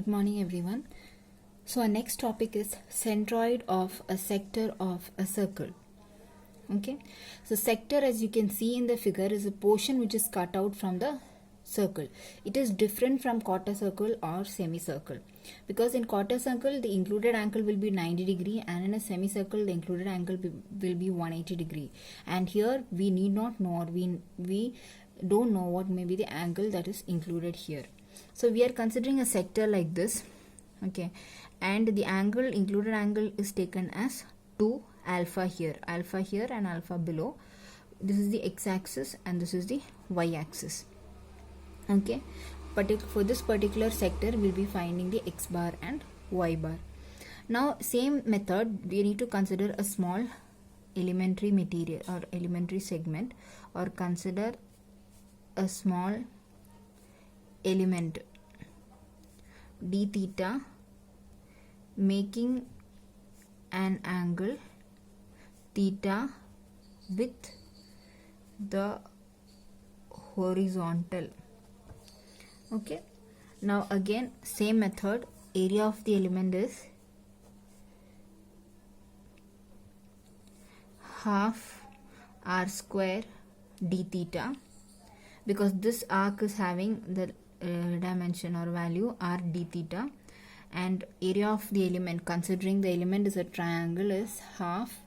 Good morning, everyone. So, our next topic is centroid of a sector of a circle. Okay, so sector, as you can see in the figure, is a portion which is cut out from the circle. It is different from quarter circle or semicircle, because in quarter circle the included angle will be 90 degree, and in a semicircle the included angle will be 180 degree. And here we need not know, or we don't know what may be the angle that is included here. So we are considering a sector like this, okay, and the angle, included angle, is taken as 2 alpha here and alpha below. This is the x-axis and this is the y-axis. Okay, but for this particular sector we'll be finding the x bar and y bar. Now same method, we need to consider a small elementary material or elementary segment, or consider a small element d theta making an angle theta with the horizontal. Okay, now again same method, area of the element is half r square d theta, because this arc is having the dimension or value r d theta, and area of the element, considering the element is a triangle, is half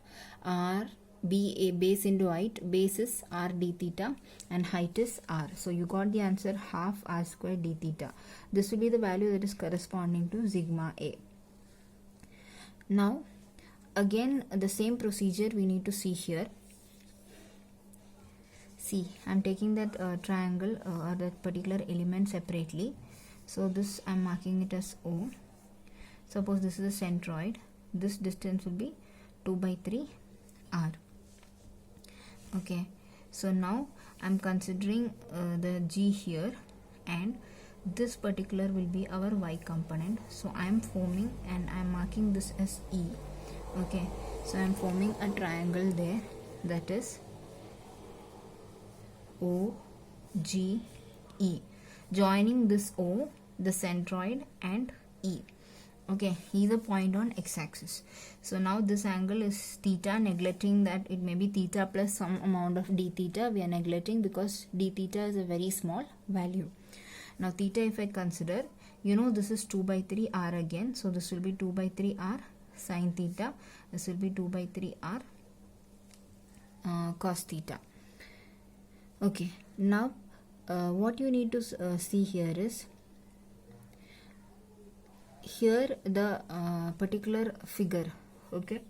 r b a base into height. Base is r d theta and height is r. So you got the answer, half r square d theta. This will be the value that is corresponding to sigma a. Now again the same procedure we need to see here. See, I am taking that triangle or that particular element separately. So this I am marking it as O. Suppose this is a centroid. This distance will be 2 by 3 r. Okay, so now I am considering the G here, and this particular will be our y component. So I am forming, and I am marking this as E. Okay, so I am forming a triangle there, that is O G E, joining this O, the centroid, and E. Okay, he is a point on x-axis. So now this angle is theta, neglecting that it may be theta plus some amount of d theta. We are neglecting because d theta is a very small value. Now theta, if I consider, this is 2 by 3 r again. So this will be 2 by 3 r sin theta. This will be 2 by 3 r cos theta. Okay, now what you need to see here is, here the particular figure, okay,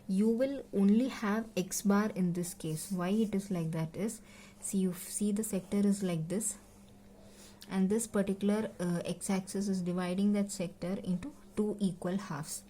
you will only have x bar in this case. Why it is like that is, see, you see the sector is like this, and this particular x-axis is dividing that sector into 2 equal halves.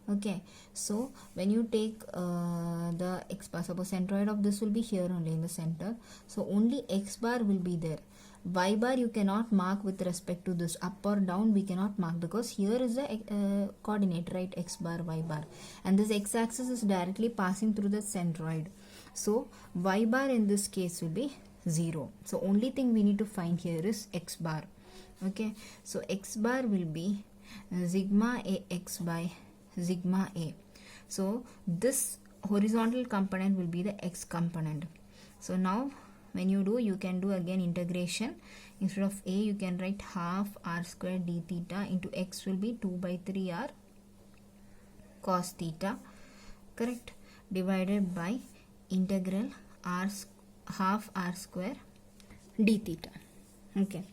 Okay, so when you take the x bar, suppose centroid of this will be here only in the center, so only x bar will be there. Y bar you cannot mark with respect to this, up or down we cannot mark, because here is the coordinate, right, x bar, y bar, and this x-axis is directly passing through the centroid. So y bar in this case will be 0. So only thing we need to find here is x bar. Okay, so x bar will be sigma a x by sigma a. So this horizontal component will be the x component. So now when you do, you can do again integration. Instead of a, you can write half r square d theta into x will be 2 by 3 r cos theta, correct, divided by integral r half r square d theta. Okay,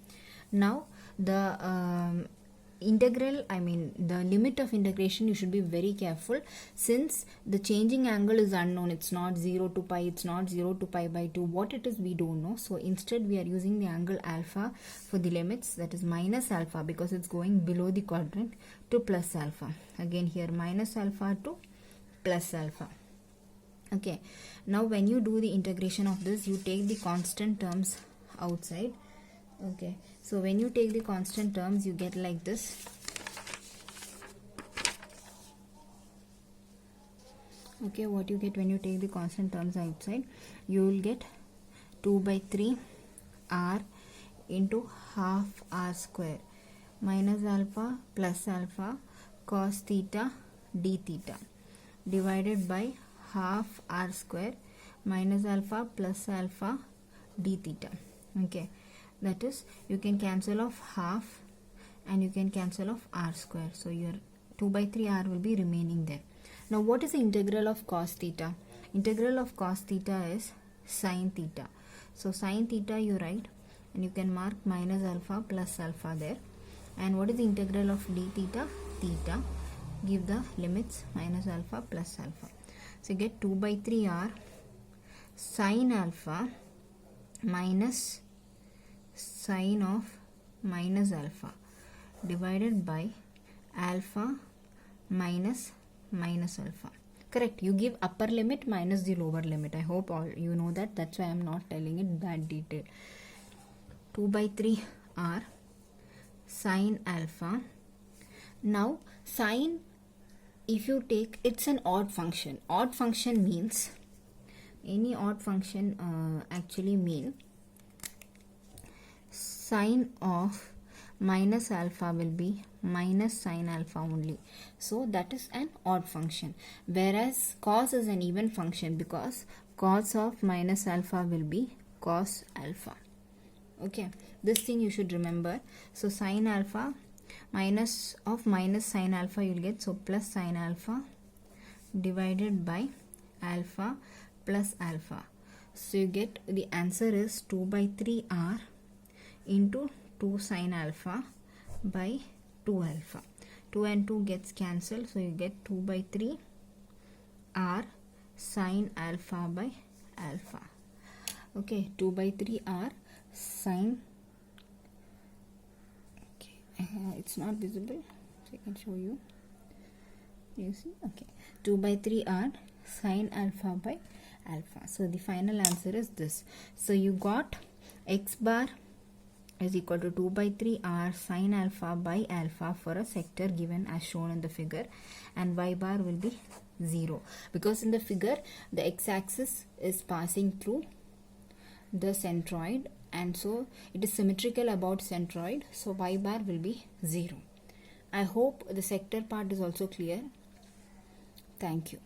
now the integral, the limit of integration, you should be very careful, since the changing angle is unknown. It's not 0 to pi, it's not 0 to pi by 2. What it is we don't know. So instead we are using the angle alpha for the limits, that is minus alpha, because it's going below the quadrant, to plus alpha. Again here minus alpha to plus alpha. Okay, now when you do the integration of this, you take the constant terms outside. Okay, so when you take the constant terms, you get like this. Okay, what you get when you take the constant terms outside, you will get 2 by 3 r into half r square minus alpha plus alpha cos theta d theta divided by half r square minus alpha plus alpha d theta. Okay, that is, you can cancel off half and you can cancel off r square, so your 2 by 3 r will be remaining there. Now what is the integral of cos theta? Integral of cos theta is sin theta. So sin theta you write and you can mark minus alpha plus alpha there. And what is the integral of d theta? Theta. Give the limits minus alpha plus alpha. So you get 2 by 3 r sin alpha minus sin of minus alpha divided by alpha minus minus alpha. Correct, you give upper limit minus the lower limit. I hope all you know that. That's why I am not telling it that detail. 2 by 3 r sin alpha. Now sin, if you take, it's an odd function. Odd function means, any odd function actually mean sin of minus alpha will be minus sin alpha only. So that is an odd function. Whereas cos is an even function, because cos of minus alpha will be cos alpha. Okay, this thing you should remember. So sin alpha minus of minus sin alpha you'll get, so plus sin alpha divided by alpha plus alpha. So you get, the answer is 2 by 3 r into 2 sin alpha by 2 alpha. 2 and 2 gets cancelled, so you get 2 by 3 r sin alpha by alpha. Okay, 2 by 3 r sin, okay, it's not visible, so I can show you. You see, okay, 2 by 3 r sin alpha by alpha. So the final answer is this. So you got x bar is equal to 2 by 3 r sin alpha by alpha for a sector given as shown in the figure, and y bar will be 0, because in the figure the x-axis is passing through the centroid, and so it is symmetrical about centroid, so y bar will be 0. I hope the sector part is also clear. Thank you.